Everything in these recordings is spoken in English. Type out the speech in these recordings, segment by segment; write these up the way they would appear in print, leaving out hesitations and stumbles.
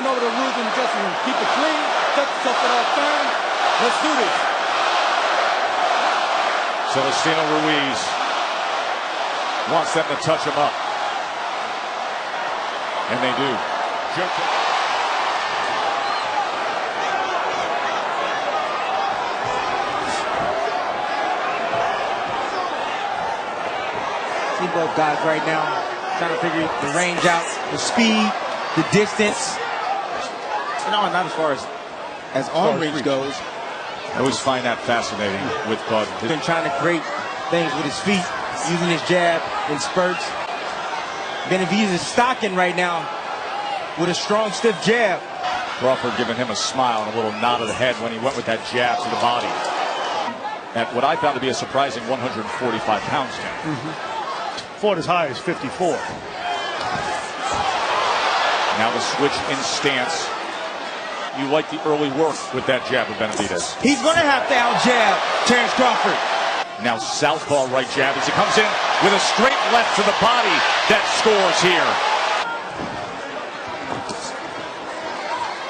went over the rules in the dressing room. Keep it clean, set yourself for that turn. Let's do this. Celestino Ruiz wants them to touch him up. And they do. See both guys right now trying to figure the range out, the speed, the distance. No, not as far as arm reach goes. I always find that fascinating with Bud. He's been trying to create things with his feet, using his jab in spurts. Benavidez is stocking right now with a strong, stiff jab. Crawford giving him a smile and a little nod of the head when he went with that jab to the body. At what I found to be a surprising 145 pounds now. Fought as high as 54. Now the switch in stance. You like the early work with that jab of Benavidez. He's going to have to out-jab Terence Crawford. Now southpaw right jab as he comes in with a straight left to the body that scores here.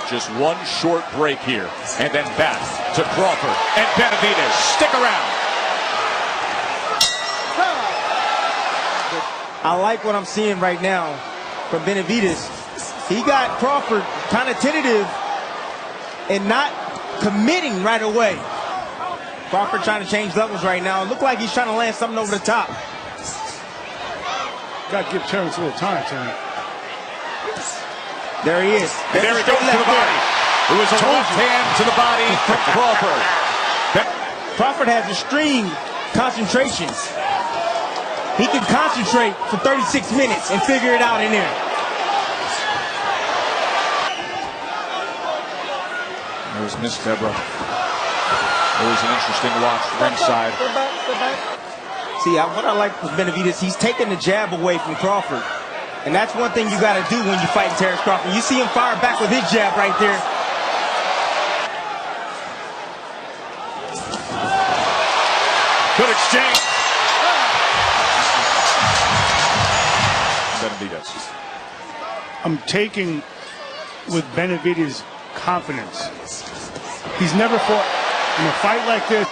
Just one short break here, and then back to Crawford and Benavidez. Stick around. I like what I'm seeing right now from Benavidez. He got Crawford kind of tentative and not committing right away. Crawford trying to change levels right now. Look like he's trying to land something over the top. Got to give Terence a little time, Terence. There he is. And there he goes to the body. It was a left hand to the body from Crawford. Crawford has extreme concentration. He can concentrate for 36 minutes and figure it out in there. There's Miss Febra. Always an interesting watch ringside. See, what I like with Benavidez, he's taking the jab away from Crawford. And that's one thing you got to do when you fight Terence Crawford. You see him fire back with his jab right there. Good exchange. Benavidez. I'm taking with Benavidez confidence. He's never fought in a fight like this.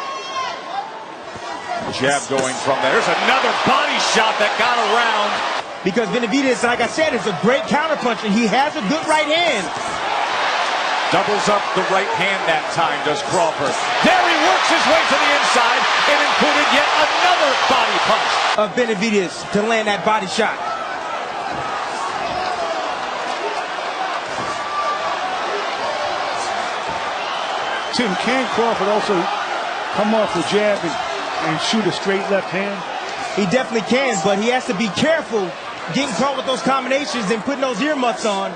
Jab going from there. There's another body shot that got around. Because Benavidez, like I said, is a great counterpuncher. He has a good right hand. Doubles up the right hand that time, does Crawford. There he works his way to the inside and included yet another body punch of Benavidez to land that body shot. Tim, can Crawford also come off the jab and shoot a straight left hand? He definitely can, but he has to be careful getting caught with those combinations and putting those earmuffs on.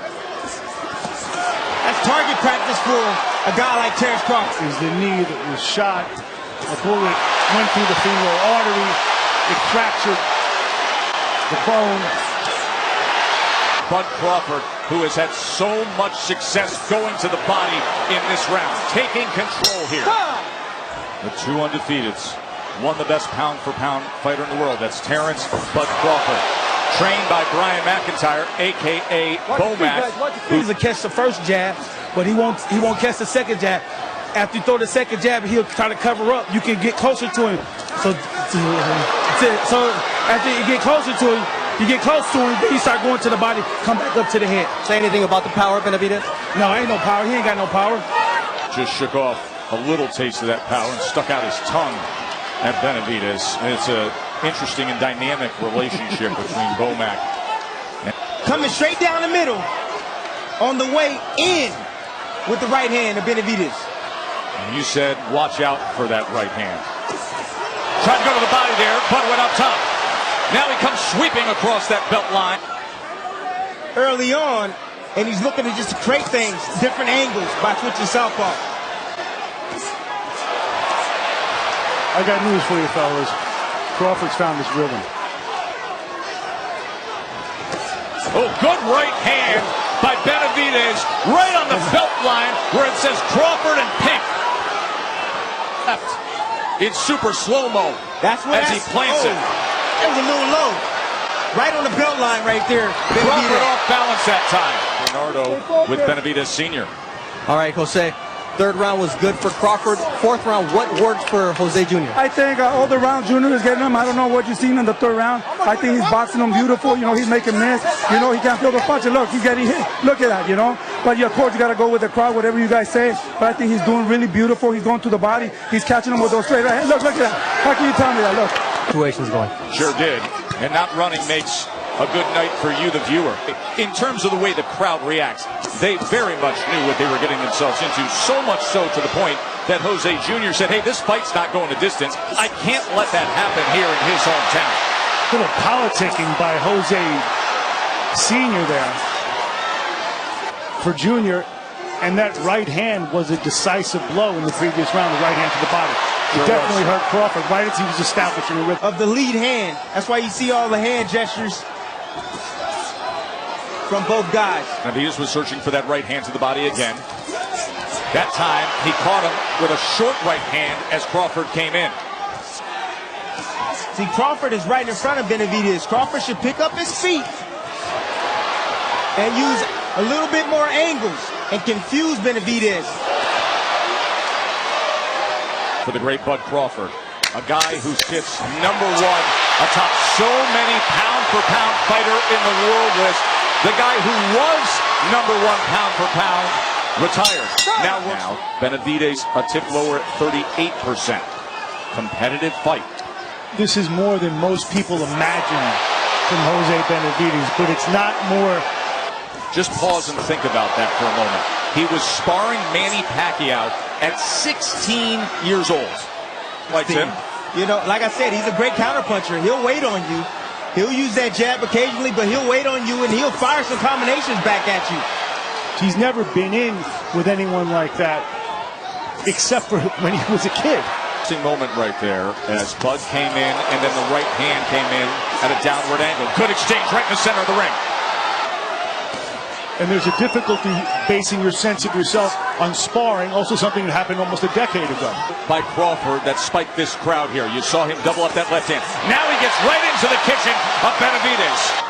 That's target practice for a guy like Terence Crawford. Is the knee that was shot. A bullet went through the femoral artery. It fractured the bone. Bud Crawford, who has had so much success going to the body in this round, taking control here. The two undefeateds, one the best pound-for-pound fighter in the world. That's Terence Bud Crawford, trained by Brian McIntyre, a.k.a. Bomac. He's to catch the first jab, but he won't catch the second jab. After you throw the second jab, he'll try to cover up. You can get closer to him. So after you get closer to him, then you start going to the body, come back up to the head. Say anything about the power, Benavidez? No, ain't no power. He ain't got no power. Just shook off a little taste of that power and stuck out his tongue at Benavidez. And it's an interesting and dynamic relationship between Bomac. Coming straight down the middle on the way in with the right hand of Benavidez. And you said, watch out for that right hand. Tried to go to the body there, but went up top. Now he comes sweeping across that belt line. Early on, and he's looking to just create things, different angles by switching southpaw. I got news for you, fellas. Crawford's found his rhythm. Oh, good right hand by Benavidez, right on the belt line where it says Crawford in pink. Left in super slow-mo as he plants it. It was a little low. right on the belt line right there. Crawford off balance that time. Bernardo with Benavidez Sr. All right, Jose. Third round was good for Crawford. Fourth round, what worked for Jose Jr.? I think all the round Junior is getting him. I don't know what you've seen in the third round. I think he's boxing him beautiful. You know, he's making miss. You know, he can't feel the punch. And look, he's getting hit. Look at that, you know. But, yeah, of course, you got to go with the crowd, whatever you guys say. But I think he's doing really beautiful. He's going to the body. He's catching him with those straight right hands. Look at that. How can you tell me that? Look. Situation's going. Sure did. And not running makes a good night for you, the viewer. In terms of the way the crowd reacts, they very much knew what they were getting themselves into, so much so to the point that Jose Jr. said, hey, this fight's not going a distance. I can't let that happen here in his hometown. A little politicking by Jose Sr. there for Jr. And that right hand was a decisive blow in the previous round, the right hand to the body. It definitely hurt Crawford right as he was establishing the rhythm of the lead hand. That's why you see all the hand gestures from both guys. Benavidez was searching for that right hand to the body again. That time, he caught him with a short right hand as Crawford came in. See, Crawford is right in front of Benavidez. Crawford should pick up his feet and use a little bit more angles and confuse Benavidez. For the great Bud Crawford, a guy who sits number one atop so many pound-for-pound fighter in the world list. The guy who was number one pound-for-pound retired. Now Benavidez a tip lower at 38%. Competitive fight. This is more than most people imagine from Jose Benavidez, but it's not more. Just pause and think about that for a moment. He was sparring Manny Pacquiao at 16 years old. Like him. You know, like I said, he's a great counterpuncher. He'll wait on you. He'll use that jab occasionally, but he'll wait on you and he'll fire some combinations back at you. He's never been in with anyone like that, except for when he was a kid. Moment right there as Bud came in and then the right hand came in at a downward angle. Good exchange right in the center of the ring. And there's a difficulty basing your sense of yourself on sparring, also something that happened almost a decade ago. By Crawford that spiked this crowd here. You saw him double up that left hand. Now he gets right into the kitchen of Benavidez.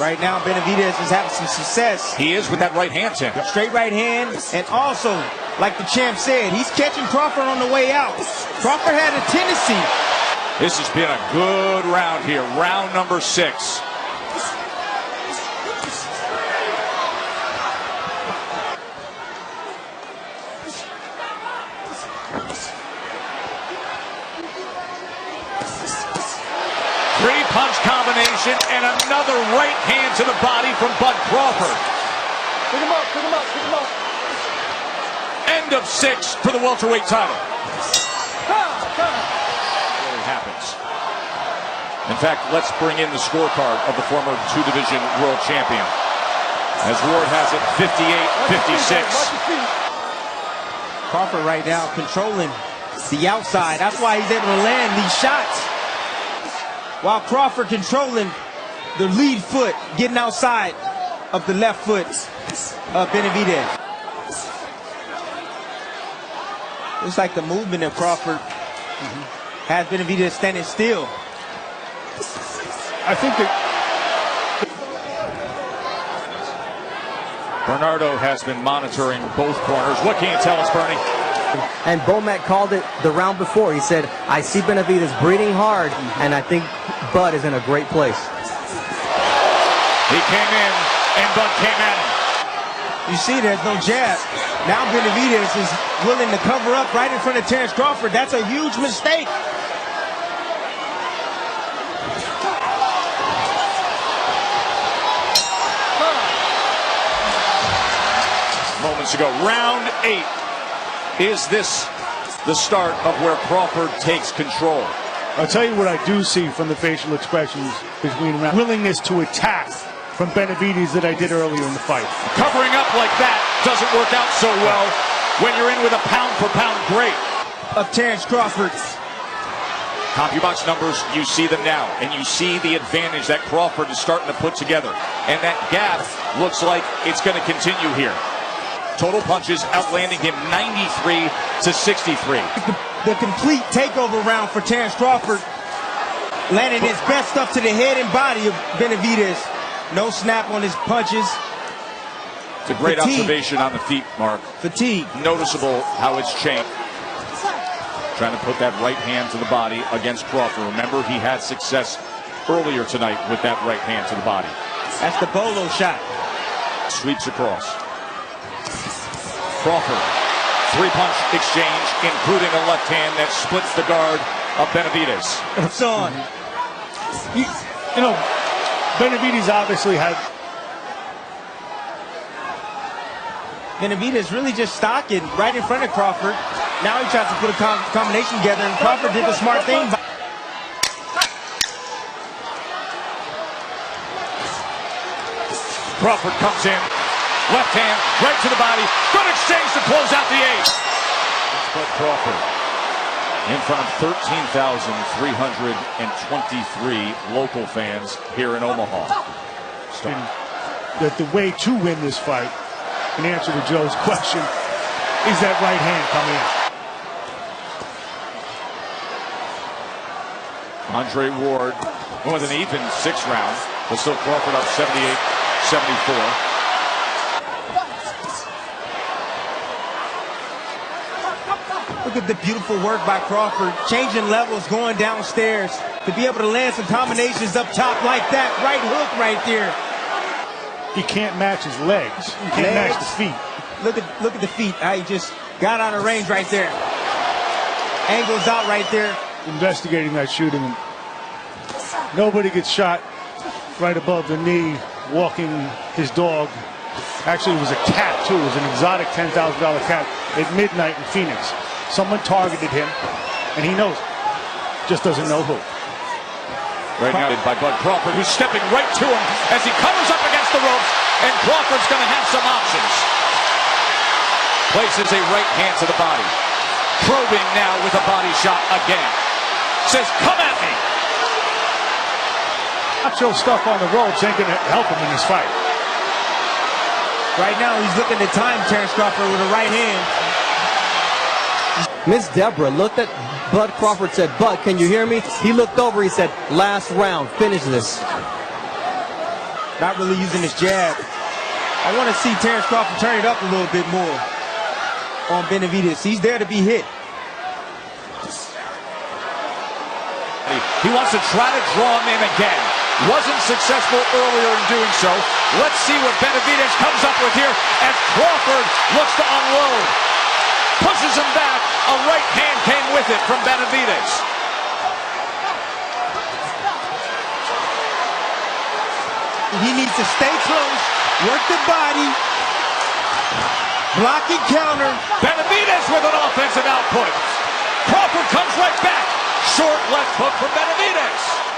Right now, Benavidez is having some success. He is with that right hand, Tim. Straight right hand, and also, like the champ said, he's catching Crawford on the way out. Crawford had a tendency. This has been a good round here. Round number 6. Three-punch combination and another right hand to the body from Bud Crawford. Pick him up, pick him up, pick him up. End of 6 for the welterweight title. Really happens. In fact, let's bring in the scorecard of the former 2-division world champion. As Ward has it 58-56. Crawford right now controlling the outside. That's why he's able to land these shots. While Crawford controlling the lead foot, getting outside of the left foot of Benavidez. Looks like the movement of Crawford has Benavidez standing still. I think that Bernardo has been monitoring both corners. What can you tell us, Bernie? And Bomac called it the round before. He said, I see Benavidez breathing hard, and I think Bud is in a great place. He came in, and Bud came at him. You see, there's no jab. Now Benavidez is willing to cover up right in front of Terence Crawford. That's a huge mistake. Moments ago, round 8. Is this the start of where Crawford takes control? I'll tell you what I do see from the facial expressions between rounds. Willingness to attack from Benavidez that I did earlier in the fight. Covering up like that doesn't work out so well when you're in with a pound-for-pound great. Of Terence Crawford. CompuBox numbers, you see them now, and you see the advantage that Crawford is starting to put together. And that gap looks like it's going to continue here. Total punches outlanding him 93-63. The complete takeover round for Terence Crawford. landing his best stuff to the head and body of Benavidez. No snap on his punches. It's a great observation on the feet, Mark. Fatigue. Noticeable how it's changed. Trying to put that right hand to the body against Crawford. Remember, he had success earlier tonight with that right hand to the body. That's the bolo shot. Sweeps across. Crawford. Three-punch exchange, including a left hand that splits the guard of Benavidez. It's on. You know, Benavidez obviously had... Benavidez really just stalking right in front of Crawford. Now he tries to put a combination together, and Crawford did the smart thing. Crawford comes in. Left hand, right to the body. Good exchange to close out the eighth. But Crawford in front of 13,323 local fans here in Omaha. That the way to win this fight, in answer to Joe's question, is that right hand coming in. Andre Ward with an even 6th round, but still Crawford up 78-74. Look at the beautiful work by Crawford, changing levels, going downstairs to be able to land some combinations up top like that. Right hook right there. He can't match his legs. He can't match the feet. Look at the feet. How he just got out of range right there. Angles out right there. Investigating that shooting. Nobody gets shot right above the knee, walking his dog. Actually, it was a cat, too. It was an exotic $10,000 cat at midnight in Phoenix. Someone targeted him, and he knows it. Just doesn't know who. Right now by Bud Crawford, who's stepping right to him as he covers up against the ropes, and Crawford's going to have some options. Places a right hand to the body. Probing now with a body shot again. Says, come at me. Macho stuff on the ropes ain't going to help him in this fight. Right now, he's looking to time Terence Crawford with a right hand. Miss Deborah looked at Bud Crawford, said, Bud, can you hear me? He looked over, he said, last round, finish this. Not really using his jab. I want to see Terence Crawford turn it up a little bit more on Benavidez. He's there to be hit. He wants to try to draw him in again. Wasn't successful earlier in doing so. Let's see what Benavidez comes up with here as Crawford looks to unload. Pushes him back. A right hand came with it from Benavidez. He needs to stay close, work the body, block and counter. Benavidez with an offensive output. Crawford comes right back. Short left hook from Benavidez.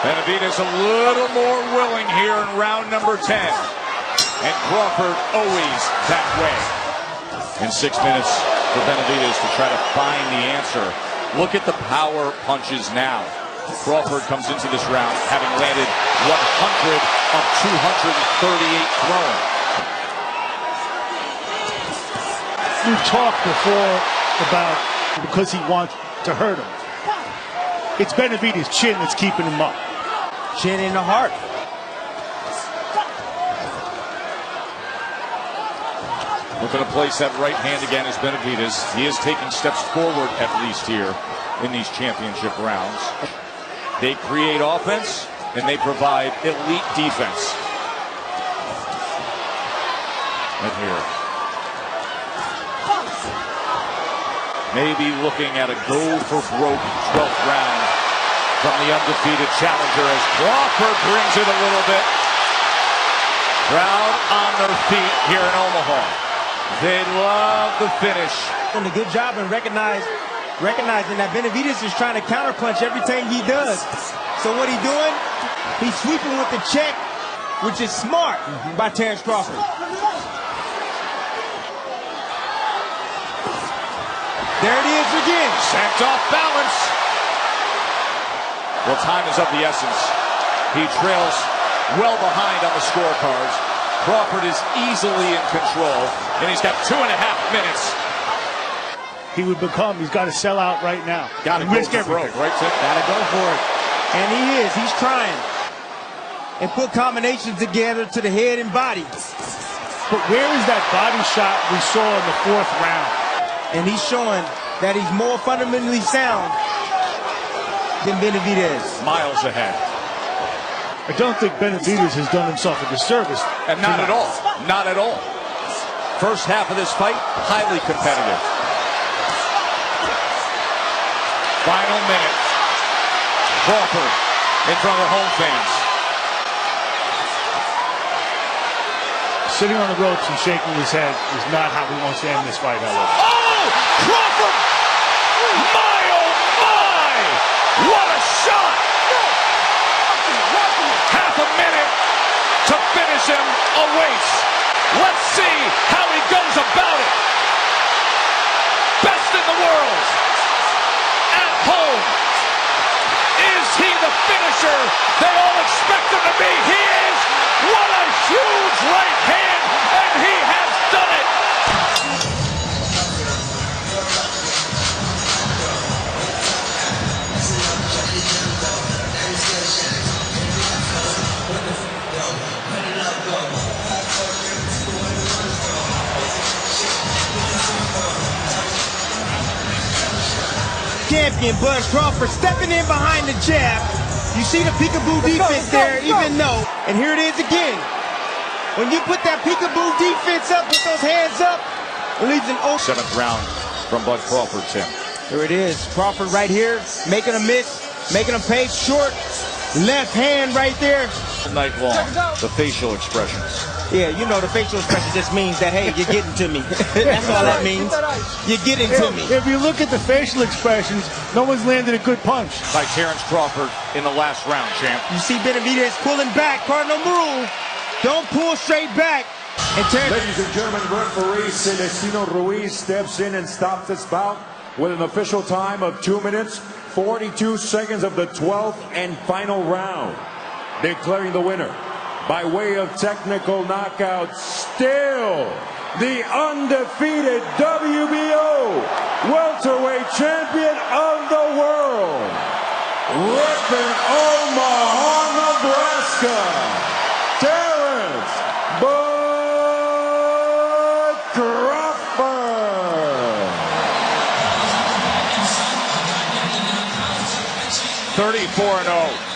Benavidez a little more willing here in round number 10. And Crawford always that way. In 6 minutes for Benavidez to try to find the answer. Look at the power punches now. Crawford comes into this round having landed 100 of 238 thrown. You talked before about because he wants to hurt him. It's Benavidez' chin that's keeping him up. Chin in the heart. Looking to place that right hand again is Benavidez. He is taking steps forward at least here in these championship rounds. They create offense and they provide elite defense. And here. Maybe looking at a go for broke 12th round from the undefeated challenger as Crawford brings it a little bit. Crowd on their feet here in Omaha. They love the finish. Doing a good job in recognizing that Benavidez is trying to counterpunch everything he does. So what he doing? He's sweeping with the check, which is smart by Terence Crawford. There it is again. Sent off balance. Well, time is of the essence. He trails well behind on the scorecards. Crawford is easily in control, and he's got 2.5 minutes. He's got to sell out right now. Got to risk go for everything. broke, right, Tim? Gotta go for it. And he is. He's trying. And put combinations together to the head and body. But where is that body shot we saw in the 4th round? And he's showing that he's more fundamentally sound than Benavidez. Miles ahead. I don't think Benavidez has done himself a disservice. And not at all. Not at all. First half of this fight, highly competitive. Final minute. Crawford in front of the home fans. Sitting on the ropes and shaking his head is not how he wants to end this fight, however. Oh! Crawford! My, oh my! What a shot! Half a minute to finish him awaits. Let's see how he goes about it. Best in the world. At home. Is he the finisher they all expect him to be? He is. What a huge right hand, and he has done it. Champion Buzz Crawford stepping in behind the jab. You see the peekaboo defense there, even though, and here it is again. When you put that peekaboo defense up with those hands up, it leaves an open. 7th round from Bud Crawford, Tim. Here it is. Crawford right here, making a miss, making him pay short. Left hand right there. Night long, the facial expressions. Yeah, you know the facial expression just means that, hey, you're getting to me. That's all that means. You're getting to me. If you look at the facial expressions, no one's landed a good punch. By Terence Crawford in the last round, champ. You see Benavidez pulling back. Cardinal rule. Don't pull straight back. And Ladies and gentlemen, referee Celestino Ruiz steps in and stops this bout with an official time of 2 minutes, 42 seconds of the 12th and final round. Declaring the winner by way of technical knockout, still the undefeated WBO welterweight champion of the world, repping Omaha, Nebraska, Terence "Bud" Crawford. 34-0.